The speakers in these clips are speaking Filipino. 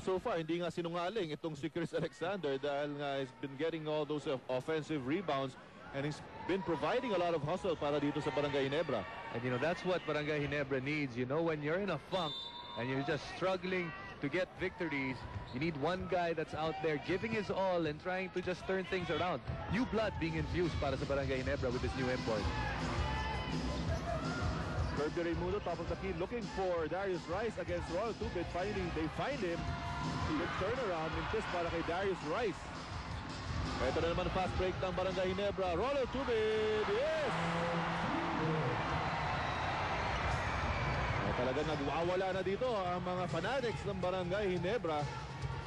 So far, hindi nga sinungaling itong si Chris Alexander dahil nga he's been getting all those offensive rebounds and he's been providing a lot of hustle para dito sa Barangay Ginebra. And you know, that's what Barangay Ginebra needs. You know, when you're in a funk and you're just struggling to get victories, you need one guy that's out there giving his all and trying to just turn things around. New blood being infused para sa Barangay Ginebra with this new import. Kirby Raimundo, top of the key, looking for Darius Rice against Ronald Tubit. Finally, they find him. Good turnaround, mintis para kay Darius Rice. Ito na naman fast break ng Barangay Ginebra. Ronald Tubit, yes! Talagang nagwawala na dito ang mga fanatics ng Barangay Ginebra.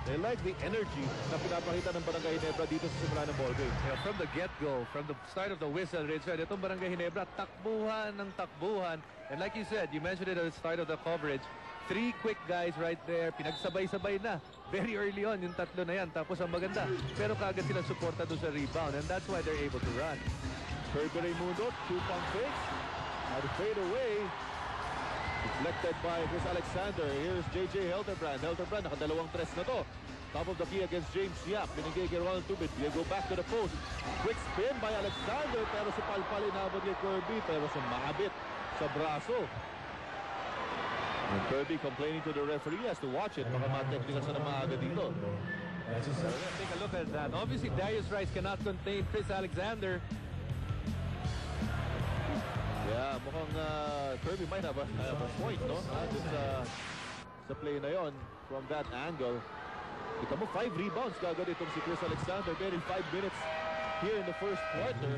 They like the energy na pinapakita ng Barangay Ginebra dito sa simula ng ballgame. Yeah, from the get-go, from the start of the whistle, Richard, itong Barangay Ginebra, takbuhan ng takbuhan. And like you said, you mentioned it at the start of the coverage, 3 quick guys right there, pinagsabay-sabay na. Very early on, yung tatlo na yan. Tapos ang maganda, pero kaagad sila suporta doon sa rebound. And that's why they're able to run. Kirby Raimundo, 2-pump fakes. Had to fade away. Deflected by Chris Alexander. Here's J.J. Helterbrand. Helterbrand, nakadalawang tres na to. Top of the key against James Yap. Binigay kay Ronald Tubit. They go back to the post. Quick spin by Alexander. Pero si Palpal inabot kay Kirby. Pero sumabit sa braso. And Kirby complaining to the referee has to watch it. Baka ma-technical sa na maaga dito. Take a look at that. Obviously, Darius Rice cannot contain Chris Alexander. Yeah, mukhang Kirby might have a point, no? Just sa play na yon from that angle. Kita mo, 5 rebounds kagad itong si Chris Alexander. Very 5 minutes here in the first quarter.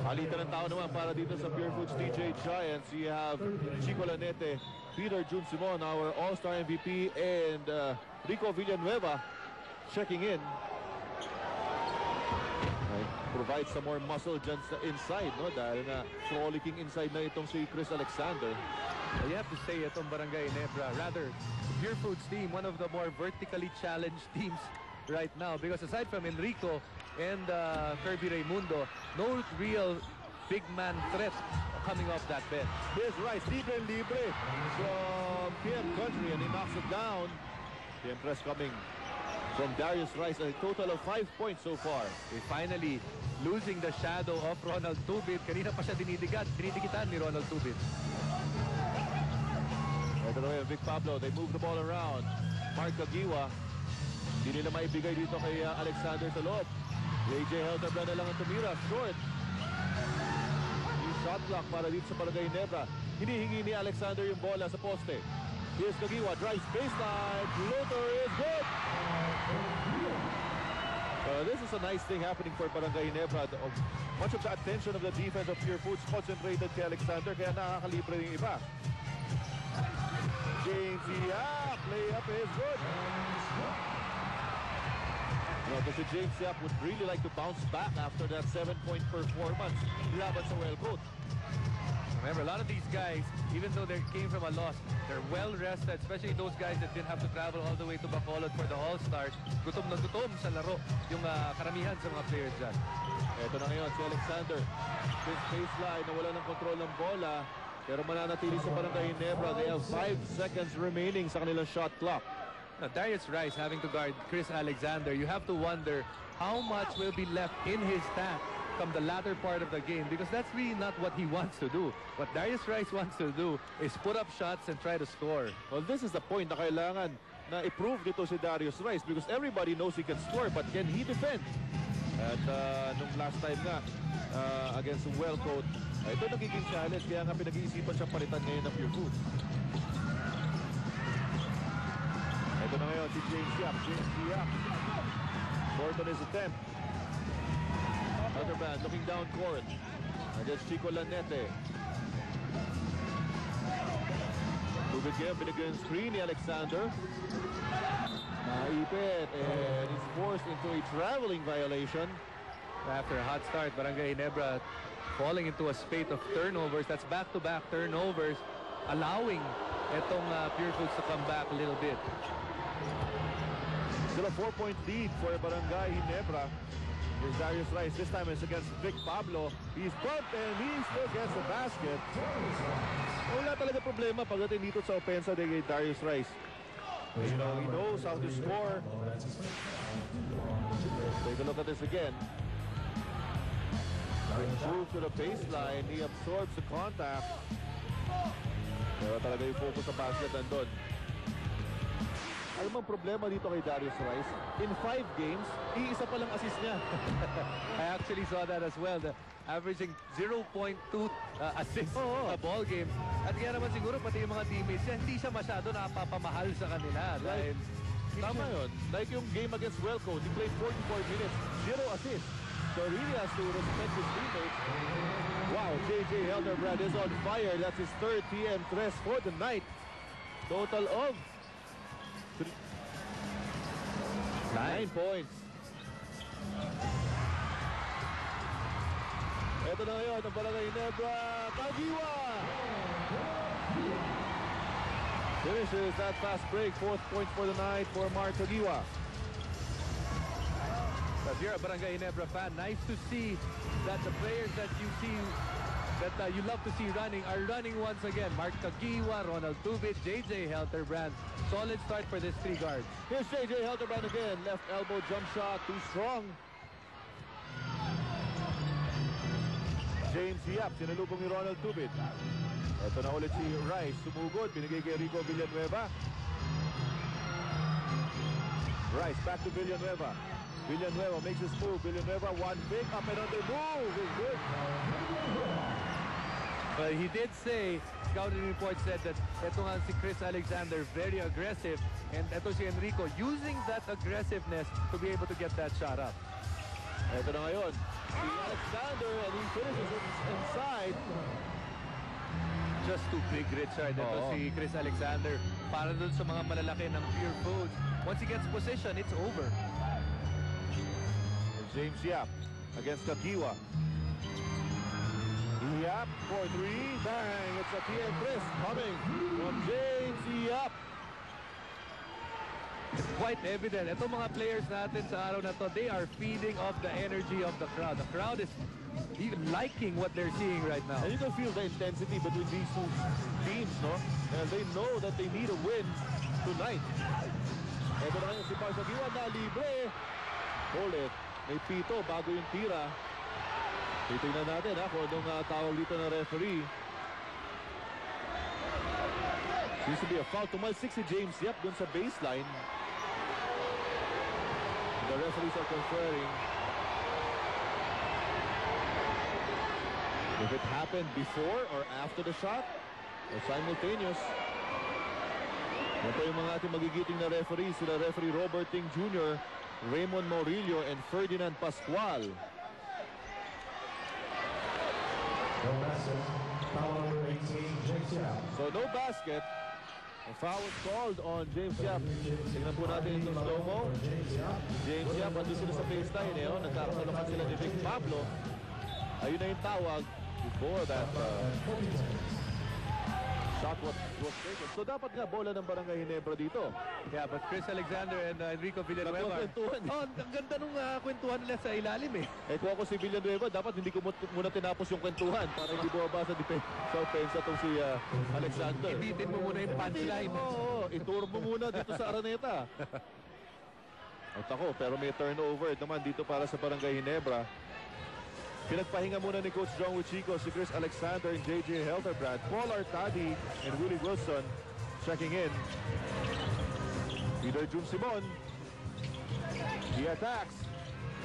Halitan ng tao naman para dito sa Pure Foods TJ Giants. You have Chico Lanete, Peter Jun Simon, our All-Star MVP, and Rico Villanueva checking in. Provide some more muscle dyan sa inside, no? Dahil na frolicking inside na itong si Chris Alexander. Well, you have to say itong Barangay Ginebra, rather, Pure Foods team, one of the more vertically challenged teams right now. Because aside from Enrico and Kirby Raimundo, no real big man threat coming off that bench. Here's Rice, libre from PM Country, and he knocks it down. The impress coming from Darius Rice, a total of 5 points so far. They finally losing the shadow of Ronald Tubit. Kanina pa siya dinidikitan ni Ronald Tubit. Ito na yung Vic Pablo. They move the ball around. Mark Agiwa. Hindi nila maibigay dito kay Alexander sa loob. AJ Helterbrand na lang ang tumira. Short. Yung shot block para dito sa Barangay Ginebra. Hinihingi ni Alexander yung bola sa poste. Here's Kagiwa, drives baseline, floater is good! This is a nice thing happening for Barangay Ginebra. Much of the attention of the defense of Pure Foods concentrated kay Alexander, kaya nakakalibre yung iba. James Yap, layup is good! Kasi James Yap would really like to bounce back after that 7-point performance laban sa Wellcoat. Remember, a lot of these guys, even though they came from a loss, they're well rested, especially those guys that didn't have to travel all the way to Bacolod for the All-Stars. Gutom na gutom sa laro yung karamihan sa mga players dyan. Ito na ngayon si Alexander. This baseline na wala ng control ng bola, pero mananatili sa Barangay Ginebra. They have 5 seconds remaining sa kanilang shot clock. Now, Darius Rice having to guard Chris Alexander, you have to wonder how much will be left in his tank come the latter part of the game, because that's really not what he wants to do. What Darius Rice wants to do is put up shots and try to score. Well, this is the point na kailangan na i-prove dito si Darius Rice, because everybody knows he can score, but can he defend? At nung last time nga against Wellcoat, ito nagiging challenge, kaya nga pinag-iisipan siyang palitan ngayon ng Pure Foods. Ito na ngayon si James Yap. Gordon is attempt. Helterbrand looking down court against Chico Lanete. Tubig ngayon, binigyan screen ni Alexander. Naipit and he's forced into a traveling violation. After a hot start, Barangay Ginebra falling into a spate of turnovers. That's back-to-back turnovers, allowing itong Pure Foods to come back a little bit. Still a 4-point lead for Barangay Ginebra. Here's Darius Rice. This time it's against Vic Pablo. He's bumped and he still gets the basket. Wala talaga problema pagdating dito sa opensa kay Darius Rice. You know, he knows how to score. Take a look at this again. Move to the baseline. He absorbs the contact. Pero talaga yung focus sa basket nandun. Alam mo ang problema dito kay Darius Rice? In 5 games, iisa pa lang assist niya. I actually saw that as well. Averaging 0.2 assists a ball game. At kaya naman siguro pati yung mga teammates niya, hindi siya masyado napapamahal sa kanila. Dahil Tama yun. Like yung game against Welco, he played 44 minutes, 0 assists. So he really has to respect his teammates. Wow, J.J. Hildebrand is on fire. That's his third TM tres for the night. Total of 9 points. Ito na ngayon ang Barangay Ginebra. Tagiwa! Finishes that fast break. 4th point for the night for Mark Tagiwa. if you're a Barangay Ginebra fan, nice to see that the players that you see that you love to see running are running once again. Mark Tagiwa, Ronald Tubit, J.J. Hildebrand. Solid start for these 3 guards. Here's J.J. Hildebrand again. Left elbow jump shot. Too strong. James Yap, sinalubong ni Ronald Tubit. Ito na ulit si Rice. Sumugod. Binigay kay Rico Villanueva. Rice back to Villanueva. Villanueva makes his move. Villanueva one big up and under move. Is good. But he did say, scouting report said that ito nga si Chris Alexander very aggressive, and ito si Enrico using that aggressiveness to be able to get that shot up. Ito na ngayon. Si Alexander and he finishes it inside. Just too big, Richard. Ito si Chris Alexander. Para dun sa mga malalaki ng Pure Foods. Once he gets position, it's over. James Yap against Tagiwa. Yap for 3. Bang! It's a TM Chris coming from James Yap. It's quite evident. Itong mga players natin sa araw na to, they are feeding off the energy of the crowd. The crowd is even liking what they're seeing right now. And you can feel the intensity between these two teams, no? And they know that they need a win tonight. Ito na ngayon si Mark Tagiwa na libre. Hold it. May pito bago yung tira. Titingnan natin kung anong tawag dito ng referee. Seems to be a foul. Tumalsik si James Yap dun sa baseline. The referees are conferring. If it happened before or after the shot or simultaneous. Yan po yung mga ating magigiting na referees. Sila referee Robert Ting Jr., Raymond Morillo, and Ferdinand Pascual. No basket. Foul number 18, James Yap. So no basket. A foul was called on James Yap. Tingnan po natin itong slow-mo. James Yap, andun sila sa baseline. Nagkakasalukan sila ni Vic Pablo. Ayun na yung tawag before that shot was taken. So dapat nga bola ng Barangay Ginebra dito. Yeah, but Chris Alexander and Enrico Villanueva. Nagkukwentuhan. Oh, ang ganda nung kwentuhan nila sa ilalim eh. Kung ako si Villanueva, dapat hindi ko muna tinapos yung kwentuhan para hindi bumaba sa offense itong si Alexander. Ibitin mo muna yung punchline. Oo, ituro mo muna dito sa Araneta. At ako, pero may turnover naman dito para sa Barangay Ginebra. Pinagpahinga muna ni Coach John Wichico si Chris Alexander and J.J. Hildebrand. Paul Artadi and Willie Wilson checking in. Peter Jun Simon. He attacks.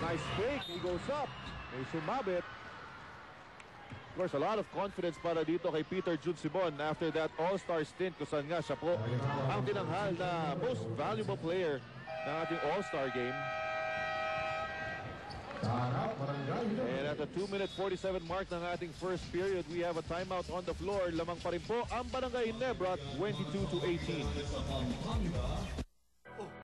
Nice fake. He goes up. May sumabit. Of course, a lot of confidence para dito kay Peter Jun Simon after that all-star stint kung saan nga siya po ang tinanghal na most valuable player ng ating all-star game. And at the 2-minute 47 mark ng ating first period, we have a timeout on the floor. Lamang pa rin po ang Barangay Ginebra, 22-18.